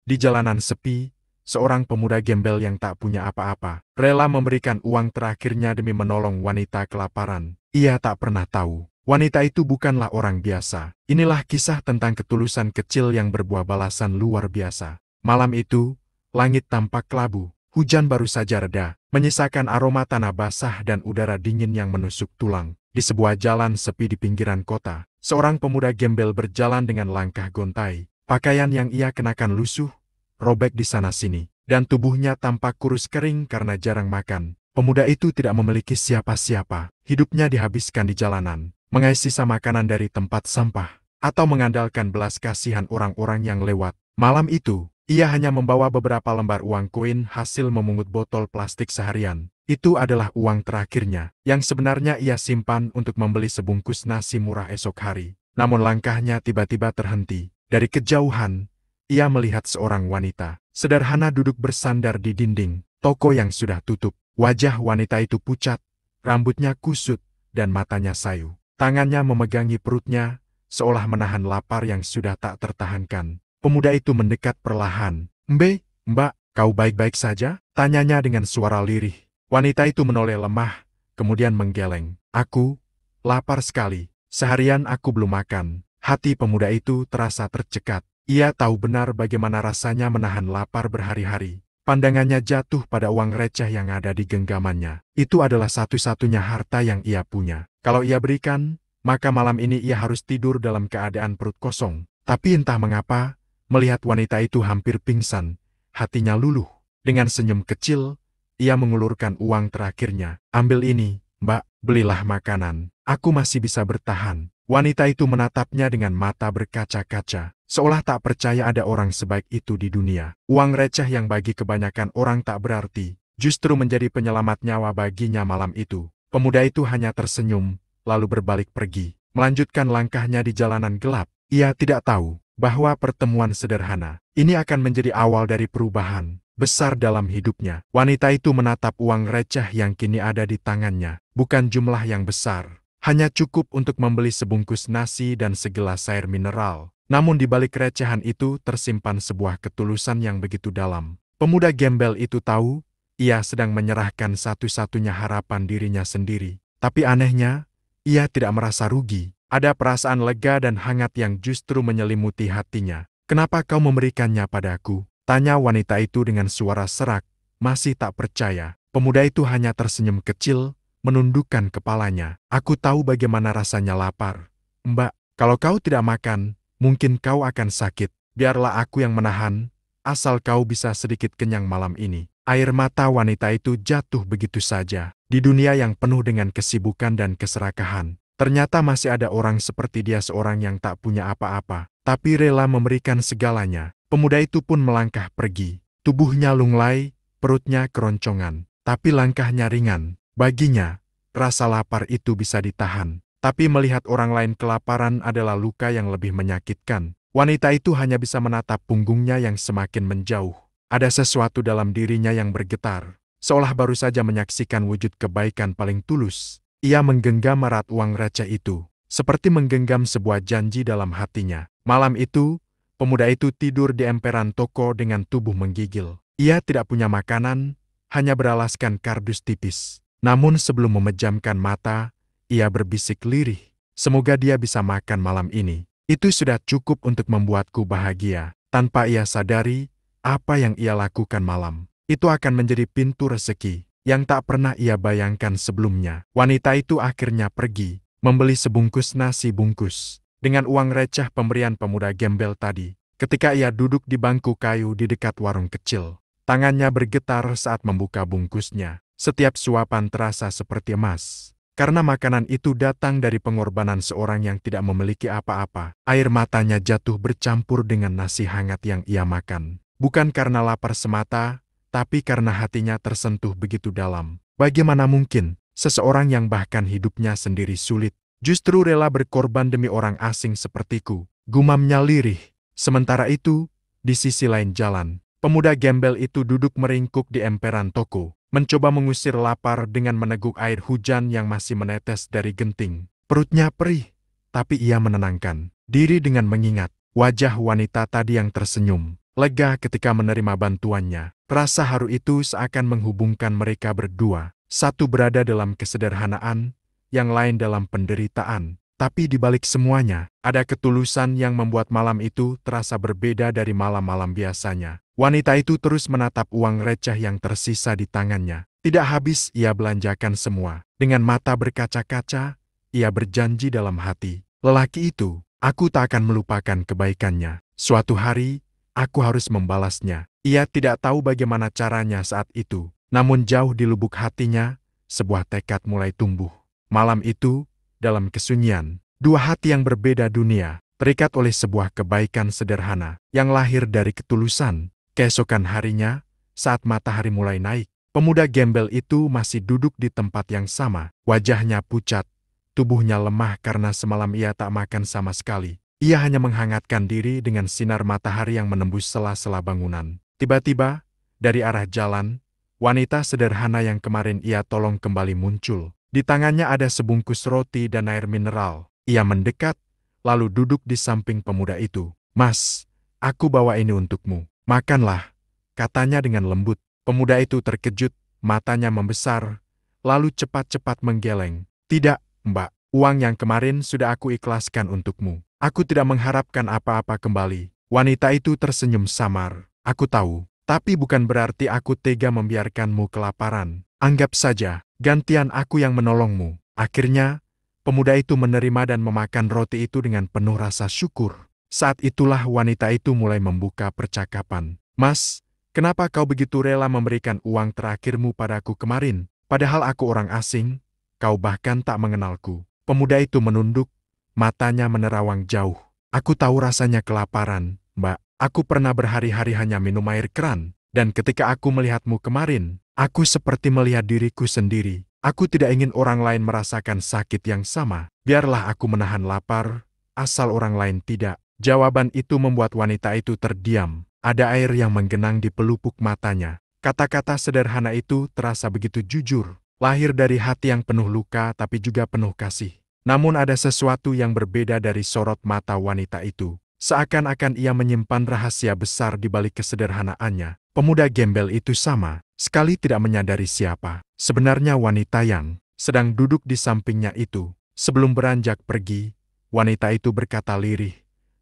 Di jalanan sepi, seorang pemuda gembel yang tak punya apa-apa, rela memberikan uang terakhirnya demi menolong wanita kelaparan. Ia tak pernah tahu, wanita itu bukanlah orang biasa. Inilah kisah tentang ketulusan kecil yang berbuah balasan luar biasa. Malam itu, langit tampak kelabu, hujan baru saja reda, menyisakan aroma tanah basah dan udara dingin yang menusuk tulang. Di sebuah jalan sepi di pinggiran kota, seorang pemuda gembel berjalan dengan langkah gontai. Pakaian yang ia kenakan lusuh, robek di sana-sini, dan tubuhnya tampak kurus kering karena jarang makan. Pemuda itu tidak memiliki siapa-siapa, hidupnya dihabiskan di jalanan, mengais sisa makanan dari tempat sampah, atau mengandalkan belas kasihan orang-orang yang lewat. Malam itu, ia hanya membawa beberapa lembar uang koin hasil memungut botol plastik seharian. Itu adalah uang terakhirnya, yang sebenarnya ia simpan untuk membeli sebungkus nasi murah esok hari. Namun langkahnya tiba-tiba terhenti. Dari kejauhan, ia melihat seorang wanita sederhana duduk bersandar di dinding toko yang sudah tutup. Wajah wanita itu pucat, rambutnya kusut, dan matanya sayu. Tangannya memegangi perutnya, seolah menahan lapar yang sudah tak tertahankan. Pemuda itu mendekat perlahan. Mbak, kau baik-baik saja?" Tanyanya dengan suara lirih. Wanita itu menoleh lemah, kemudian menggeleng. "Aku lapar sekali. Seharian aku belum makan." Hati pemuda itu terasa tercekat. Ia tahu benar bagaimana rasanya menahan lapar berhari-hari. Pandangannya jatuh pada uang receh yang ada di genggamannya. Itu adalah satu-satunya harta yang ia punya. Kalau ia berikan, maka malam ini ia harus tidur dalam keadaan perut kosong. Tapi entah mengapa, melihat wanita itu hampir pingsan, hatinya luluh. Dengan senyum kecil, ia mengulurkan uang terakhirnya. "Ambil ini, Mbak, belilah makanan. Aku masih bisa bertahan." Wanita itu menatapnya dengan mata berkaca-kaca, seolah tak percaya ada orang sebaik itu di dunia. Uang receh yang bagi kebanyakan orang tak berarti, justru menjadi penyelamat nyawa baginya malam itu. Pemuda itu hanya tersenyum, lalu berbalik pergi, melanjutkan langkahnya di jalanan gelap. Ia tidak tahu bahwa pertemuan sederhana ini akan menjadi awal dari perubahan besar dalam hidupnya. Wanita itu menatap uang receh yang kini ada di tangannya. Bukan jumlah yang besar, hanya cukup untuk membeli sebungkus nasi dan segelas air mineral. Namun di balik recehan itu tersimpan sebuah ketulusan yang begitu dalam. Pemuda gembel itu tahu, ia sedang menyerahkan satu-satunya harapan dirinya sendiri. Tapi anehnya, ia tidak merasa rugi. Ada perasaan lega dan hangat yang justru menyelimuti hatinya. "Kenapa kau memberikannya padaku?" tanya wanita itu dengan suara serak, masih tak percaya. Pemuda itu hanya tersenyum kecil, menundukkan kepalanya. "Aku tahu bagaimana rasanya lapar. Mbak, kalau kau tidak makan, mungkin kau akan sakit. Biarlah aku yang menahan, asal kau bisa sedikit kenyang malam ini." Air mata wanita itu jatuh begitu saja. Di dunia yang penuh dengan kesibukan dan keserakahan, ternyata masih ada orang seperti dia, seorang yang tak punya apa-apa, tapi rela memberikan segalanya. Pemuda itu pun melangkah pergi. Tubuhnya lunglai, perutnya keroncongan, tapi langkahnya ringan. Baginya, rasa lapar itu bisa ditahan. Tapi melihat orang lain kelaparan adalah luka yang lebih menyakitkan. Wanita itu hanya bisa menatap punggungnya yang semakin menjauh. Ada sesuatu dalam dirinya yang bergetar, seolah baru saja menyaksikan wujud kebaikan paling tulus. Ia menggenggam erat uang receh itu, seperti menggenggam sebuah janji dalam hatinya. Malam itu, pemuda itu tidur di emperan toko dengan tubuh menggigil. Ia tidak punya makanan, hanya beralaskan kardus tipis. Namun sebelum memejamkan mata, ia berbisik lirih, "Semoga dia bisa makan malam ini. Itu sudah cukup untuk membuatku bahagia." Tanpa ia sadari, apa yang ia lakukan malam itu akan menjadi pintu rezeki yang tak pernah ia bayangkan sebelumnya. Wanita itu akhirnya pergi, membeli sebungkus nasi bungkus dengan uang receh pemberian pemuda gembel tadi. Ketika ia duduk di bangku kayu di dekat warung kecil, tangannya bergetar saat membuka bungkusnya. Setiap suapan terasa seperti emas, karena makanan itu datang dari pengorbanan seorang yang tidak memiliki apa-apa. Air matanya jatuh bercampur dengan nasi hangat yang ia makan. Bukan karena lapar semata, tapi karena hatinya tersentuh begitu dalam. Bagaimana mungkin seseorang yang bahkan hidupnya sendiri sulit, justru rela berkorban demi orang asing sepertiku? Gumamnya lirih. Sementara itu, di sisi lain jalan, pemuda gembel itu duduk meringkuk di emperan toko, mencoba mengusir lapar dengan meneguk air hujan yang masih menetes dari genting. Perutnya perih, tapi ia menenangkan diri dengan mengingat wajah wanita tadi yang tersenyum. lega ketika menerima bantuannya. Rasa haru itu seakan menghubungkan mereka berdua. Satu berada dalam kesederhanaan, yang lain dalam penderitaan. Tapi di balik semuanya, ada ketulusan yang membuat malam itu terasa berbeda dari malam-malam biasanya. Wanita itu terus menatap uang receh yang tersisa di tangannya. Tidak habis ia belanjakan semua. Dengan mata berkaca-kaca, ia berjanji dalam hati, "Lelaki itu, aku tak akan melupakan kebaikannya. Suatu hari, aku harus membalasnya." Ia tidak tahu bagaimana caranya saat itu. Namun jauh di lubuk hatinya, sebuah tekad mulai tumbuh. Malam itu, dalam kesunyian, dua hati yang berbeda dunia, terikat oleh sebuah kebaikan sederhana, yang lahir dari ketulusan. Keesokan harinya, saat matahari mulai naik, pemuda gembel itu masih duduk di tempat yang sama. Wajahnya pucat, tubuhnya lemah karena semalam ia tak makan sama sekali. Ia hanya menghangatkan diri dengan sinar matahari yang menembus sela-sela bangunan. Tiba-tiba, dari arah jalan, wanita sederhana yang kemarin ia tolong kembali muncul. Di tangannya ada sebungkus roti dan air mineral. Ia mendekat, lalu duduk di samping pemuda itu. "Mas, aku bawa ini untukmu. Makanlah," katanya dengan lembut. Pemuda itu terkejut, matanya membesar, lalu cepat-cepat menggeleng. "Tidak, Mbak. Uang yang kemarin sudah aku ikhlaskan untukmu. Aku tidak mengharapkan apa-apa kembali." Wanita itu tersenyum samar. "Aku tahu. Tapi bukan berarti aku tega membiarkanmu kelaparan. Anggap saja, gantian aku yang menolongmu." Akhirnya, pemuda itu menerima dan memakan roti itu dengan penuh rasa syukur. Saat itulah wanita itu mulai membuka percakapan. "Mas, kenapa kau begitu rela memberikan uang terakhirmu padaku kemarin? Padahal aku orang asing, kau bahkan tak mengenalku." Pemuda itu menunduk, matanya menerawang jauh. "Aku tahu rasanya kelaparan, Mbak. Aku pernah berhari-hari hanya minum air keran, dan ketika aku melihatmu kemarin, aku seperti melihat diriku sendiri. Aku tidak ingin orang lain merasakan sakit yang sama. Biarlah aku menahan lapar, asal orang lain tidak." Jawaban itu membuat wanita itu terdiam. Ada air yang menggenang di pelupuk matanya. Kata-kata sederhana itu terasa begitu jujur, lahir dari hati yang penuh luka tapi juga penuh kasih. Namun ada sesuatu yang berbeda dari sorot mata wanita itu. Seakan-akan ia menyimpan rahasia besar di balik kesederhanaannya. Pemuda gembel itu sama sekali tidak menyadari siapa sebenarnya wanita yang sedang duduk di sampingnya itu. Sebelum beranjak pergi, wanita itu berkata lirih,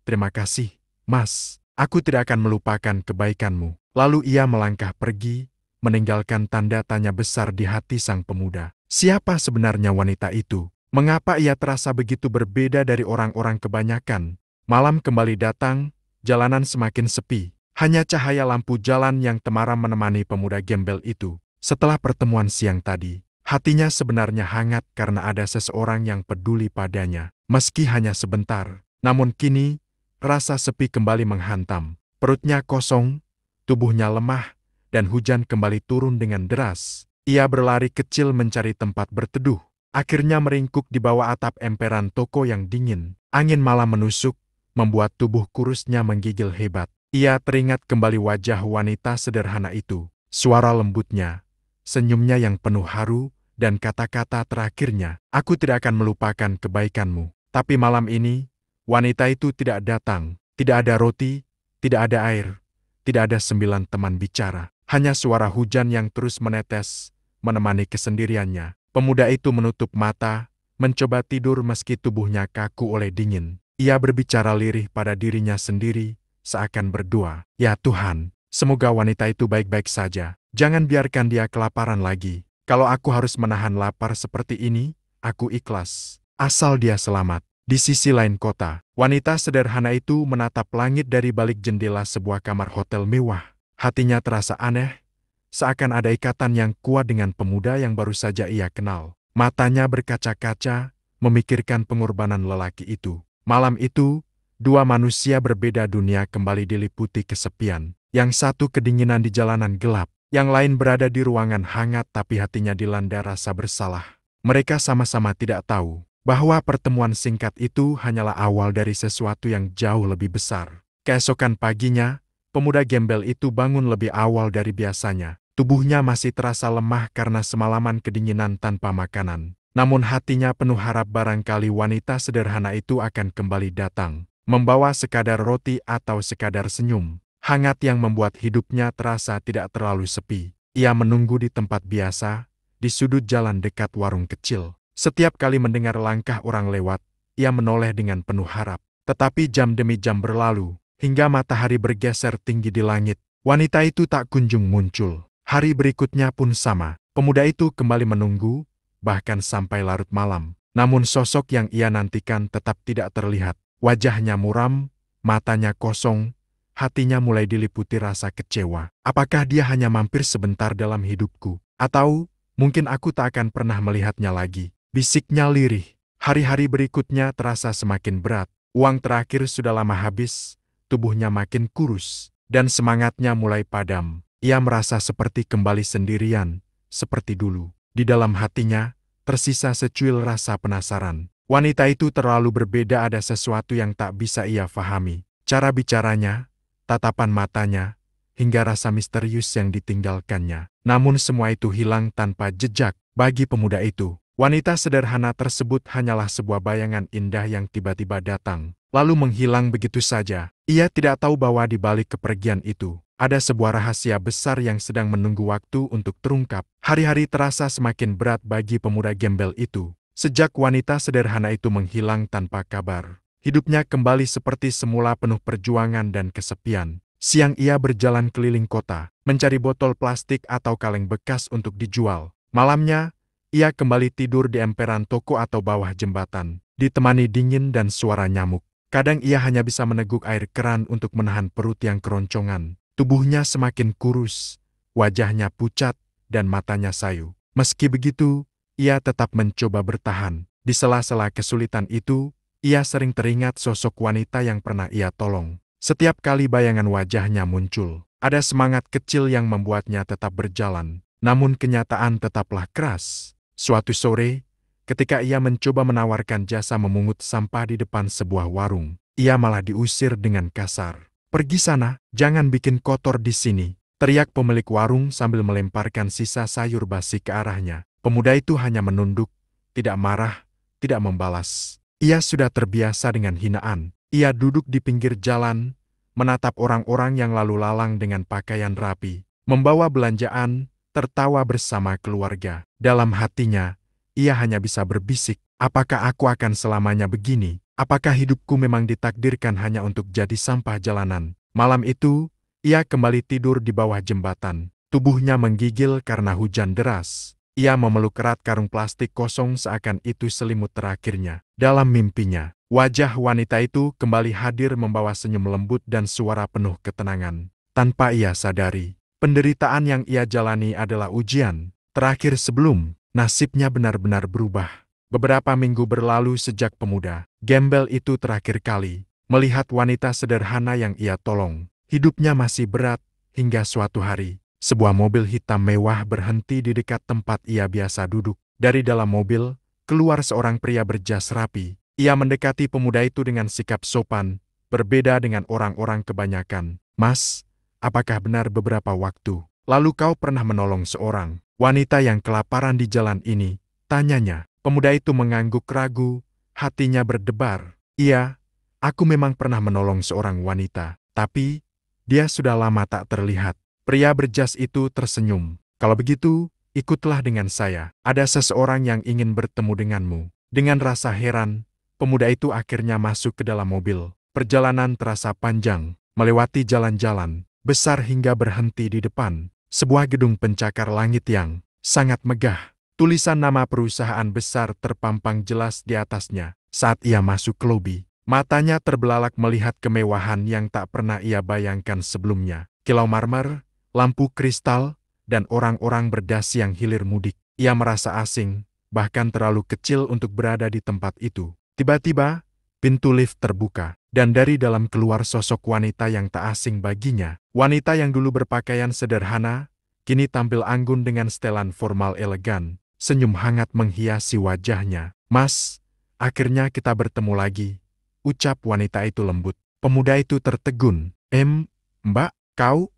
"Terima kasih, Mas. Aku tidak akan melupakan kebaikanmu." Lalu ia melangkah pergi, meninggalkan tanda tanya besar di hati sang pemuda. Siapa sebenarnya wanita itu? Mengapa ia terasa begitu berbeda dari orang-orang kebanyakan? Malam kembali datang, jalanan semakin sepi. Hanya cahaya lampu jalan yang temaram menemani pemuda gembel itu. Setelah pertemuan siang tadi, hatinya sebenarnya hangat karena ada seseorang yang peduli padanya. Meski hanya sebentar, namun kini, rasa sepi kembali menghantam. Perutnya kosong, tubuhnya lemah, dan hujan kembali turun dengan deras. Ia berlari kecil mencari tempat berteduh. Akhirnya meringkuk di bawah atap emperan toko yang dingin. Angin malam menusuk, membuat tubuh kurusnya menggigil hebat. Ia teringat kembali wajah wanita sederhana itu. Suara lembutnya, senyumnya yang penuh haru, dan kata-kata terakhirnya, "Aku tidak akan melupakan kebaikanmu." Tapi malam ini, wanita itu tidak datang. Tidak ada roti, tidak ada air, tidak ada 9 teman bicara. Hanya suara hujan yang terus menetes, menemani kesendiriannya. Pemuda itu menutup mata, mencoba tidur meski tubuhnya kaku oleh dingin. Ia berbicara lirih pada dirinya sendiri, seakan berdoa, "Ya Tuhan, semoga wanita itu baik-baik saja. Jangan biarkan dia kelaparan lagi. Kalau aku harus menahan lapar seperti ini, aku ikhlas. Asal dia selamat." Di sisi lain kota, wanita sederhana itu menatap langit dari balik jendela sebuah kamar hotel mewah. Hatinya terasa aneh, seakan ada ikatan yang kuat dengan pemuda yang baru saja ia kenal. Matanya berkaca-kaca, memikirkan pengorbanan lelaki itu. Malam itu, dua manusia berbeda dunia kembali diliputi kesepian. Yang satu kedinginan di jalanan gelap, yang lain berada di ruangan hangat tapi hatinya dilanda rasa bersalah. Mereka sama-sama tidak tahu bahwa pertemuan singkat itu hanyalah awal dari sesuatu yang jauh lebih besar. Keesokan paginya, pemuda gembel itu bangun lebih awal dari biasanya. Tubuhnya masih terasa lemah karena semalaman kedinginan tanpa makanan. Namun hatinya penuh harap barangkali wanita sederhana itu akan kembali datang, membawa sekadar roti atau sekadar senyum. hangat yang membuat hidupnya terasa tidak terlalu sepi. Ia menunggu di tempat biasa, di sudut jalan dekat warung kecil. Setiap kali mendengar langkah orang lewat, ia menoleh dengan penuh harap. Tetapi jam demi jam berlalu, hingga matahari bergeser tinggi di langit. Wanita itu tak kunjung muncul. Hari berikutnya pun sama. Pemuda itu kembali menunggu, bahkan sampai larut malam. Namun sosok yang ia nantikan tetap tidak terlihat. Wajahnya muram, matanya kosong, hatinya mulai diliputi rasa kecewa. Apakah dia hanya mampir sebentar dalam hidupku? Atau mungkin aku tak akan pernah melihatnya lagi? Bisiknya lirih. Hari-hari berikutnya terasa semakin berat. Uang terakhir sudah lama habis, tubuhnya makin kurus, dan semangatnya mulai padam. Ia merasa seperti kembali sendirian, seperti dulu. Di dalam hatinya, tersisa secuil rasa penasaran. Wanita itu terlalu berbeda, ada sesuatu yang tak bisa ia fahami. Cara bicaranya, tatapan matanya, hingga rasa misterius yang ditinggalkannya. Namun semua itu hilang tanpa jejak. Bagi pemuda itu, wanita sederhana tersebut hanyalah sebuah bayangan indah yang tiba-tiba datang, lalu menghilang begitu saja. Ia tidak tahu bahwa di balik kepergian itu, ada sebuah rahasia besar yang sedang menunggu waktu untuk terungkap. Hari-hari terasa semakin berat bagi pemuda gembel itu. Sejak wanita sederhana itu menghilang tanpa kabar, hidupnya kembali seperti semula penuh perjuangan dan kesepian. Siang ia berjalan keliling kota, mencari botol plastik atau kaleng bekas untuk dijual. Malamnya, ia kembali tidur di emperan toko atau bawah jembatan, ditemani dingin dan suara nyamuk. Kadang ia hanya bisa meneguk air keran untuk menahan perut yang keroncongan. Tubuhnya semakin kurus, wajahnya pucat, dan matanya sayu. Meski begitu, ia tetap mencoba bertahan. Di sela-sela kesulitan itu, ia sering teringat sosok wanita yang pernah ia tolong. Setiap kali bayangan wajahnya muncul, ada semangat kecil yang membuatnya tetap berjalan. Namun kenyataan tetaplah keras. Suatu sore, ketika ia mencoba menawarkan jasa memungut sampah di depan sebuah warung, ia malah diusir dengan kasar. "Pergi sana, jangan bikin kotor di sini," teriak pemilik warung sambil melemparkan sisa sayur basi ke arahnya. Pemuda itu hanya menunduk, tidak marah, tidak membalas. Ia sudah terbiasa dengan hinaan. Ia duduk di pinggir jalan, menatap orang-orang yang lalu lalang dengan pakaian rapi, membawa belanjaan, tertawa bersama keluarga. Dalam hatinya, ia hanya bisa berbisik, apakah aku akan selamanya begini? Apakah hidupku memang ditakdirkan hanya untuk jadi sampah jalanan? Malam itu, ia kembali tidur di bawah jembatan. Tubuhnya menggigil karena hujan deras. Ia memeluk erat karung plastik kosong seakan itu selimut terakhirnya. Dalam mimpinya, wajah wanita itu kembali hadir membawa senyum lembut dan suara penuh ketenangan. Tanpa ia sadari, penderitaan yang ia jalani adalah ujian terakhir sebelum nasibnya benar-benar berubah. Beberapa minggu berlalu sejak pemuda gembel itu terakhir kali melihat wanita sederhana yang ia tolong. Hidupnya masih berat hingga suatu hari, sebuah mobil hitam mewah berhenti di dekat tempat ia biasa duduk. Dari dalam mobil, keluar seorang pria berjas rapi. Ia mendekati pemuda itu dengan sikap sopan, berbeda dengan orang-orang kebanyakan. "Mas, apakah benar beberapa waktu lalu kau pernah menolong seorang wanita yang kelaparan di jalan ini?" tanyanya. Pemuda itu mengangguk ragu, hatinya berdebar. "Iya, aku memang pernah menolong seorang wanita, tapi dia sudah lama tak terlihat." Pria berjas itu tersenyum. "Kalau begitu, ikutlah dengan saya. Ada seseorang yang ingin bertemu denganmu." Dengan rasa heran, pemuda itu akhirnya masuk ke dalam mobil. Perjalanan terasa panjang, melewati jalan-jalan besar hingga berhenti di depan sebuah gedung pencakar langit yang sangat megah. Tulisan nama perusahaan besar terpampang jelas di atasnya. Saat ia masuk ke lobi, matanya terbelalak melihat kemewahan yang tak pernah ia bayangkan sebelumnya. Kilau marmer, lampu kristal, dan orang-orang berdasi yang hilir mudik. Ia merasa asing, bahkan terlalu kecil untuk berada di tempat itu. Tiba-tiba, pintu lift terbuka, dan dari dalam keluar sosok wanita yang tak asing baginya. Wanita yang dulu berpakaian sederhana, kini tampil anggun dengan setelan formal elegan. Senyum hangat menghiasi wajahnya. "Mas, akhirnya kita bertemu lagi," ucap wanita itu lembut. Pemuda itu tertegun. Mbak, kau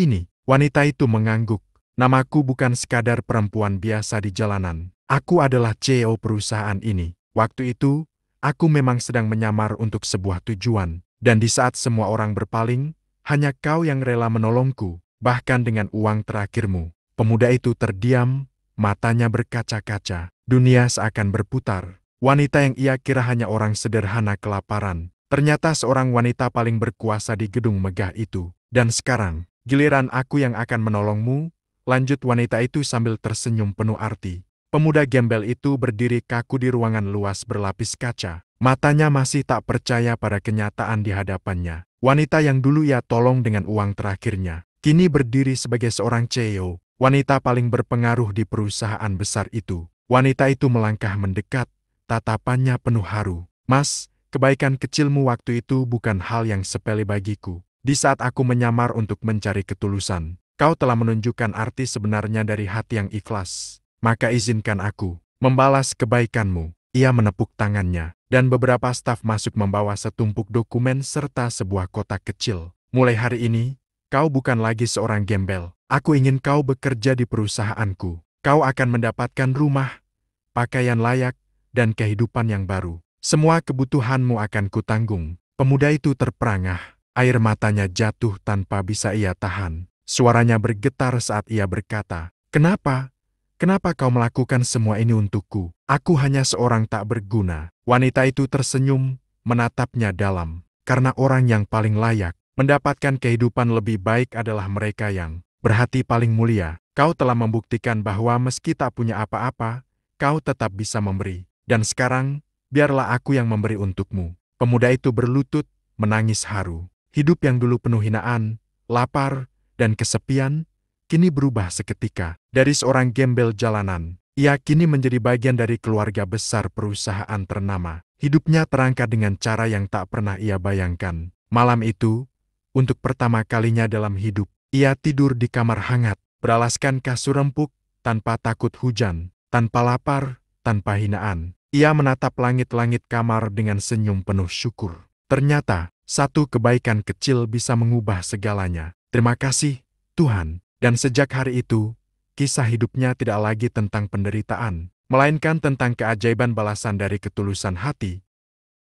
ini?" Wanita itu mengangguk. "Namaku bukan sekadar perempuan biasa di jalanan. Aku adalah CEO perusahaan ini. Waktu itu, aku memang sedang menyamar untuk sebuah tujuan. Dan di saat semua orang berpaling, Hanya kau yang rela menolongku, bahkan dengan uang terakhirmu. Pemuda itu terdiam, matanya berkaca-kaca. Dunia seakan berputar. Wanita yang ia kira hanya orang sederhana kelaparan. Ternyata seorang wanita paling berkuasa di gedung megah itu. Dan sekarang, giliran aku yang akan menolongmu, lanjut wanita itu sambil tersenyum penuh arti. Pemuda gembel itu berdiri kaku di ruangan luas berlapis kaca. Matanya masih tak percaya pada kenyataan di hadapannya. Wanita yang dulu ia tolong dengan uang terakhirnya, kini berdiri sebagai seorang CEO, wanita paling berpengaruh di perusahaan besar itu. Wanita itu melangkah mendekat, tatapannya penuh haru. Mas, kebaikan kecilmu waktu itu bukan hal yang sepele bagiku. Di saat aku menyamar untuk mencari ketulusan, kau telah menunjukkan arti sebenarnya dari hati yang ikhlas. Maka izinkan aku membalas kebaikanmu. Ia menepuk tangannya, dan beberapa staf masuk membawa setumpuk dokumen serta sebuah kotak kecil. Mulai hari ini, kau bukan lagi seorang gembel. Aku ingin kau bekerja di perusahaanku. Kau akan mendapatkan rumah, pakaian layak, dan kehidupan yang baru. Semua kebutuhanmu akan kutanggung. Pemuda itu terperangah. Air matanya jatuh tanpa bisa ia tahan. Suaranya bergetar saat ia berkata, "Kenapa? Kenapa kau melakukan semua ini untukku? Aku hanya seorang tak berguna." Wanita itu tersenyum, menatapnya dalam. Karena orang yang paling layak mendapatkan kehidupan lebih baik adalah mereka yang berhati paling mulia. Kau telah membuktikan bahwa meski tak punya apa-apa, kau tetap bisa memberi. Dan sekarang, biarlah aku yang memberi untukmu. Pemuda itu berlutut, menangis haru. Hidup yang dulu penuh hinaan, lapar, dan kesepian, kini berubah seketika. Dari seorang gembel jalanan, ia kini menjadi bagian dari keluarga besar perusahaan ternama. Hidupnya terangkat dengan cara yang tak pernah ia bayangkan. Malam itu, untuk pertama kalinya dalam hidup, ia tidur di kamar hangat, beralaskan kasur empuk, tanpa takut hujan, tanpa lapar, tanpa hinaan. Ia menatap langit-langit kamar dengan senyum penuh syukur. Ternyata, satu kebaikan kecil bisa mengubah segalanya. Terima kasih, Tuhan. Dan sejak hari itu, kisah hidupnya tidak lagi tentang penderitaan, melainkan tentang keajaiban balasan dari ketulusan hati.